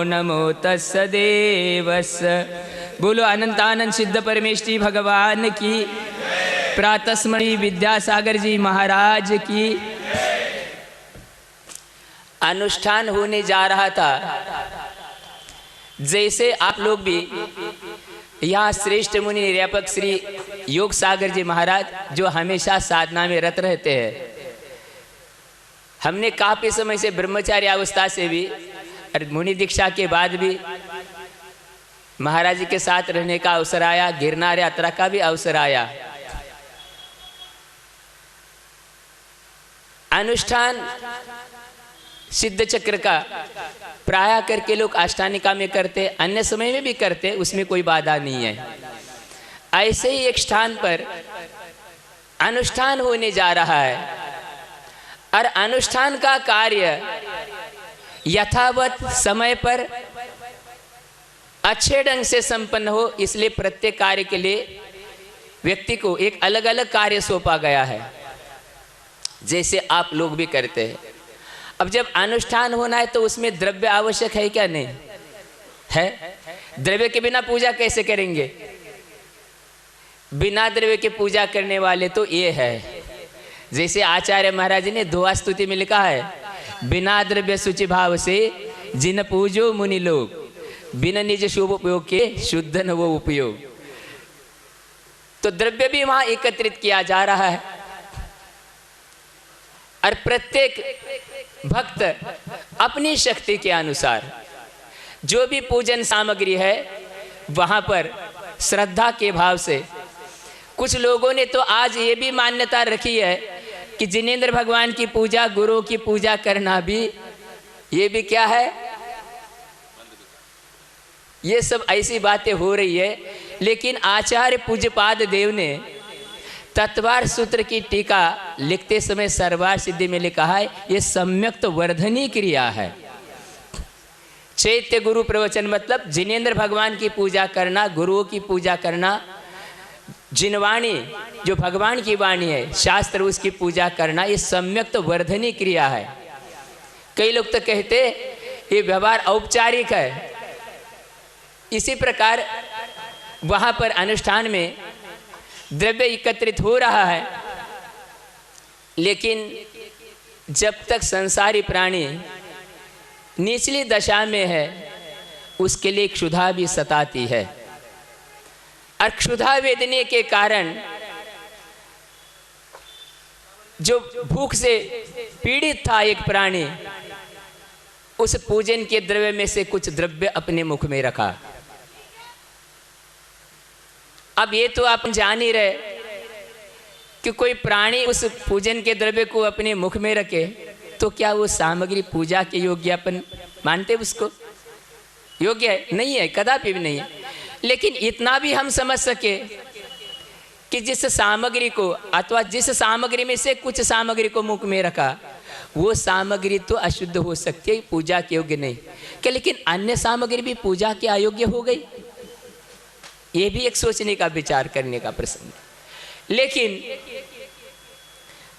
नमो तत्सदेवस्य। बोलो अनंतानंद सिद्ध परमेष्ठी भगवान की, प्रातस्मरणीय विद्यासागर जी महाराज की। अनुष्ठान होने जा रहा था, जैसे आप लोग भी यहाँ श्रेष्ठ मुनि निर्यापक श्री योग सागर जी महाराज जो हमेशा साधना में रत रहते हैं, हमने काफी समय से ब्रह्मचारी अवस्था से भी और मुनि दीक्षा के बाद भी महाराज जी के साथ रहने का अवसर आया, गिरनार यात्रा का भी अवसर आया। अनुष्ठान सिद्ध चक्र का प्राय करके लोग अष्टानिका में करते, अन्य समय में भी करते, उसमें कोई बाधा नहीं है। ऐसे ही एक स्थान पर अनुष्ठान होने जा रहा है और अनुष्ठान का कार्य यथावत समय पर अच्छे ढंग से संपन्न हो, इसलिए प्रत्येक कार्य के लिए व्यक्ति को एक अलग अलग कार्य सौंपा गया है, जैसे आप लोग भी करते हैं। अब जब अनुष्ठान होना है तो उसमें द्रव्य आवश्यक है क्या? नहीं है। द्रव्य के बिना पूजा कैसे करेंगे? बिना द्रव्य के पूजा करने वाले तो ये है, जैसे आचार्य महाराज ने दोहा स्तुति में लिखा है, बिना द्रव्य शुचि भाव से जिन पूजो मुनि लोग, बिना निज शुभ उपयोग के शुद्ध न वो उपयोग। तो द्रव्य भी वहां एकत्रित किया जा रहा है और प्रत्येक भक्त अपनी शक्ति के अनुसार जो भी पूजन सामग्री है वहां पर श्रद्धा के भाव से, कुछ लोगों ने तो आज ये भी मान्यता रखी है कि जिनेंद्र भगवान की पूजा, गुरु की पूजा करना भी, ये भी क्या है, ये सब ऐसी बातें हो रही है। लेकिन आचार्य पूज्यपाद देव ने तत्वार सूत्र की टीका लिखते समय सर्वार सिद्धि में लिखा है, ये सम्यक्त वर्धनी क्रिया है। चैत्य गुरु प्रवचन मतलब जिनेंद्र भगवान की पूजा करना, गुरुओं की पूजा करना, जिनवाणी जो भगवान की वाणी है, शास्त्र उसकी पूजा करना, ये सम्यक्त वर्धनी क्रिया है। कई लोग तो कहते ये व्यवहार औपचारिक है। इसी प्रकार वहाँ पर अनुष्ठान में द्रव्य एकत्रित हो रहा है, लेकिन जब तक संसारी प्राणी निचली दशा में है उसके लिए क्षुधा भी सताती है, और क्षुधा वेदने के कारण जो भूख से पीड़ित था एक प्राणी, उस पूजन के द्रव्य में से कुछ द्रव्य अपने मुख में रखा। अब ये तो आप जान ही रहे कि कोई प्राणी उस पूजन के द्रव्य को अपने मुख में रखे तो क्या वो सामग्री पूजा के योग्य अपन मानते? उसको योग्य है? नहीं है, कदापि भी नहीं है। लेकिन इतना भी हम समझ सके कि जिस सामग्री को अथवा जिस सामग्री में से कुछ सामग्री को मुख में रखा, वो सामग्री तो अशुद्ध हो सकती है, पूजा के योग्य नहीं क्या, लेकिन अन्य सामग्री भी पूजा के अयोग्य हो गई? ये भी एक सोचने का, विचार करने का प्रश्न है। लेकिन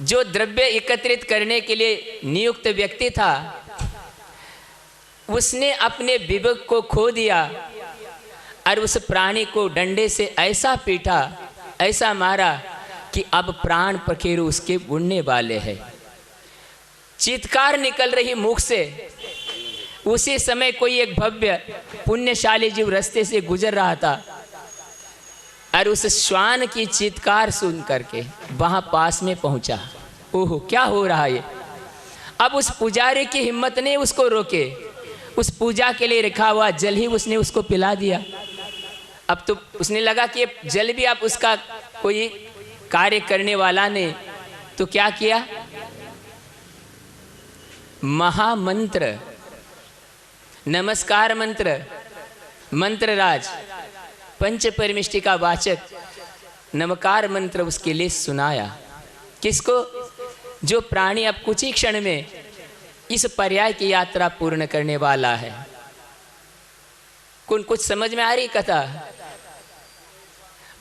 जो द्रव्य एकत्रित करने के लिए नियुक्त व्यक्ति था, उसने अपने विवेक को खो दिया और उस प्राणी को डंडे से ऐसा पीटा, ऐसा मारा कि अब प्राण पखेरु उसके उड़ने वाले हैं। चीत्कार निकल रही मुख से। उसी समय कोई एक भव्य पुण्यशाली जीव रास्ते से गुजर रहा था और उस श्वान की चीत्कार सुन करके वहां पास में पहुंचा। ओहो, क्या हो रहा है? अब उस पुजारी की हिम्मत ने उसको रोके, उस पूजा के लिए रखा हुआ जल ही उसने उसको पिला दिया। अब तो उसने लगा कि जल भी आप उसका कोई कार्य करने वाला ने, तो क्या किया? महामंत्र, नमस्कार मंत्र, मंत्रराज, पंच परमिष्टि का वाचक नमकार मंत्र उसके लिए सुनाया। किसको? जो प्राणी अब कुछ ही क्षण में इस पर्याय की यात्रा पूर्ण करने वाला है। कुछ समझ में आ रही कथा?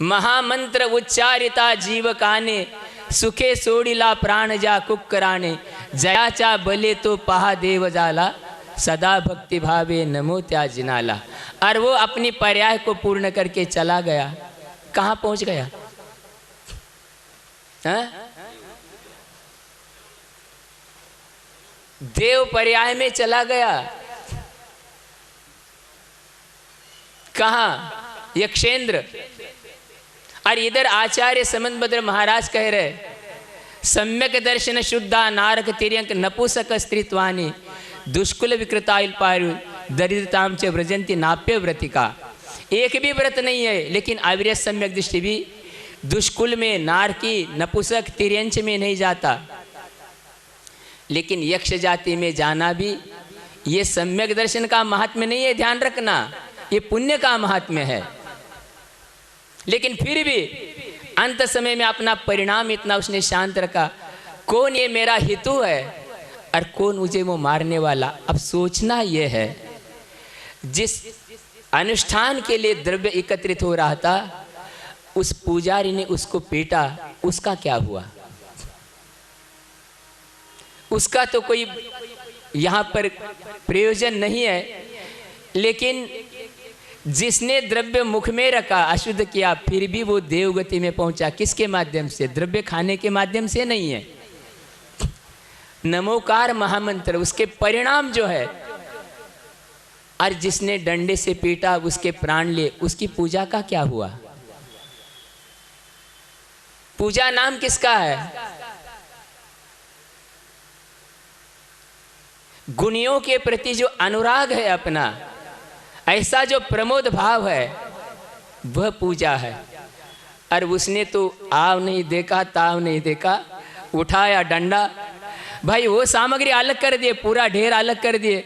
महामंत्र उच्चारिता जीव काने, सुखे सोडिला प्राण जा कुक्कराने, जयाचा बले तो पहा देव जाला, सदा भक्ति भावे नमो त्याज नाला। और वो अपनी पर्याय को पूर्ण करके चला गया। कहाँ पहुँच गया? देव पर्याय में चला गया। कहाँ? यक्षेंद्र। और इधर आचार्य समंतभद्र महाराज कह रहे, सम्यक दर्शन शुद्धा नारक तिर्यंक नपुसक स्त्रीत्वानि दुष्कुल विकृताइल पारु दरिद्रताम च व्रजंती नाप्य व्रतिका। एक भी व्रत नहीं है, लेकिन अविरत सम्यक दृष्टि भी दुष्कुल में, नारकी, नपुसक, तिर्यंच में नहीं जाता। लेकिन यक्ष जाति में जाना भी ये सम्यक दर्शन का महात्म्य नहीं है, ध्यान रखना, ये पुण्य का महात्म्य है। लेकिन फिर भी अंत समय में अपना परिणाम इतना उसने शांत रखा, कौन ये मेरा हितु है और कौन मुझे वो मारने वाला। अब सोचना ये है, जिस अनुष्ठान के लिए द्रव्य एकत्रित हो रहा था, उस पुजारी ने उसको पीटा, उसका क्या हुआ? उसका तो कोई यहाँ पर प्रयोजन नहीं है। लेकिन जिसने द्रव्य मुख में रखा, अशुद्ध किया, फिर भी वो देवगति में पहुंचा। किसके माध्यम से? द्रव्य खाने के माध्यम से नहीं है। नमोकार महामंत्र, उसके परिणाम जो है। और जिसने डंडे से पीटा, उसके प्राण लिए, उसकी पूजा का क्या हुआ? पूजा नाम किसका है? गुणियों के प्रति जो अनुराग है अपना, ऐसा जो प्रमोद भाव है, वह पूजा है। और उसने तो आव नहीं देखा, ताव नहीं देखा, उठाया डंडा, भाई वो सामग्री अलग कर दिए, पूरा ढेर अलग कर दिए।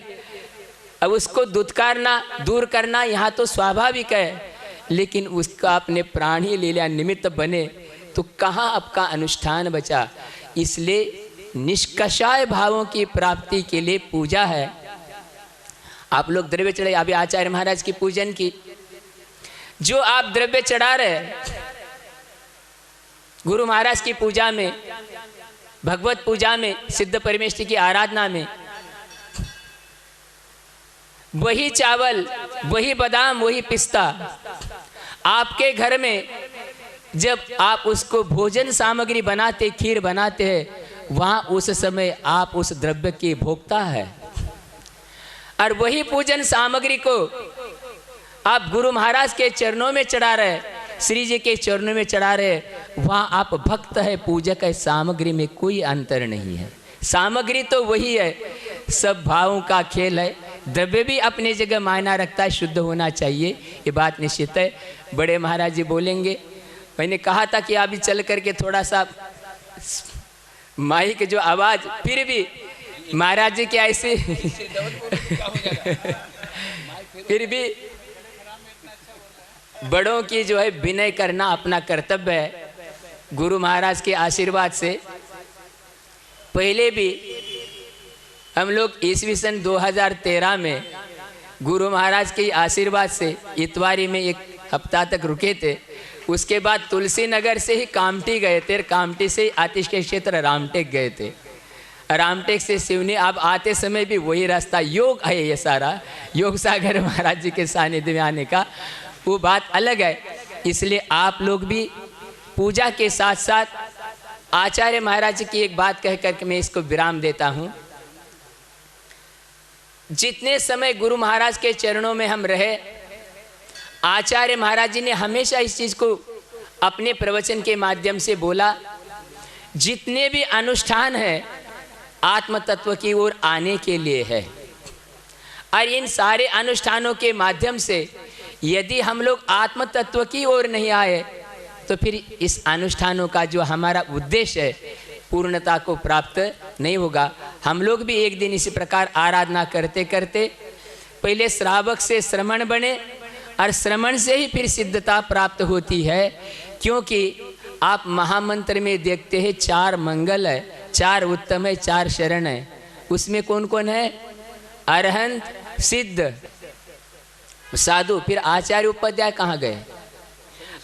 अब उसको दुत्कारना, दूर करना यहाँ तो स्वाभाविक है, लेकिन उसका अपने प्राण ही ले लिया, निमित्त बने, तो कहाँ आपका अनुष्ठान बचा? इसलिए निष्कषाय भावों की प्राप्ति के लिए पूजा है। आप लोग द्रव्य चढ़ाए, अभी आचार्य महाराज की पूजन की, जो आप द्रव्य चढ़ा रहे गुरु महाराज की पूजा में, भगवत पूजा में, सिद्ध परमेश्वर की आराधना में, वही चावल, वही बादाम, वही पिस्ता आपके घर में जब आप उसको भोजन सामग्री बनाते, खीर बनाते हैं, वहाँ उस समय आप उस द्रव्य की भोक्ता है। और वही पूजन सामग्री को आप गुरु महाराज के चरणों में चढ़ा रहे, श्री जी के चरणों में चढ़ा रहे, वहाँ आप भक्त है, पूजक है। सामग्री में कोई अंतर नहीं है, सामग्री तो वही है, सब भावों का खेल है। द्रव्य भी अपनी जगह मायना रखता है, शुद्ध होना चाहिए, ये बात निश्चित है। बड़े महाराज जी बोलेंगे। मैंने कहा था कि अभी चल करके थोड़ा सा माइक जो आवाज़, फिर भी महाराज जी के ऐसे फिर भी बड़ों की जो है विनय करना अपना कर्तव्य है। गुरु महाराज के आशीर्वाद से पहले भी हम लोग ईस्वी सन 2013 में गुरु महाराज के आशीर्वाद से इतवारी में एक हफ्ता तक रुके थे। उसके बाद तुलसी नगर से ही कामठी गए थे, कामठी से आतिश के क्षेत्र रामटेक गए थे, रामटेक से सिवनी। अब आते समय भी वही रास्ता, योग है ये सारा, योग सागर महाराज जी के सानिध्य में आने का वो बात अलग है। इसलिए आप लोग भी पूजा के साथ साथ आचार्य महाराज जी की एक बात कह करके मैं इसको विराम देता हूँ। जितने समय गुरु महाराज के चरणों में हम रहे, आचार्य महाराज जी ने हमेशा इस चीज़ को अपने प्रवचन के माध्यम से बोला, जितने भी अनुष्ठान हैं आत्म तत्व की ओर आने के लिए है। और इन सारे अनुष्ठानों के माध्यम से यदि हम लोग आत्म तत्व की ओर नहीं आए, तो फिर इस अनुष्ठानों का जो हमारा उद्देश्य है पूर्णता को प्राप्त नहीं होगा। हम लोग भी एक दिन इसी प्रकार आराधना करते करते पहले श्रावक से श्रमण बने, और श्रमण से ही फिर सिद्धता प्राप्त होती है। क्योंकि आप महामंत्र में देखते हैं 4 मंगल है, 4 उत्तम है, 4 शरण है। उसमें कौन कौन है? अरहंत, सिद्ध, साधु। फिर आचार्य उपाध्याय कहाँ गए?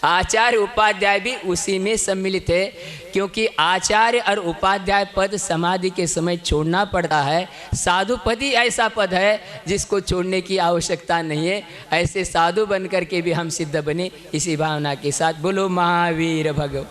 आचार्य उपाध्याय भी उसी में सम्मिलित है, क्योंकि आचार्य और उपाध्याय पद समाधि के समय छोड़ना पड़ता है। साधु पद ही ऐसा पद है जिसको छोड़ने की आवश्यकता नहीं है। ऐसे साधु बन कर के भी हम सिद्ध बने, इसी भावना के साथ बोलो महावीर भगवान।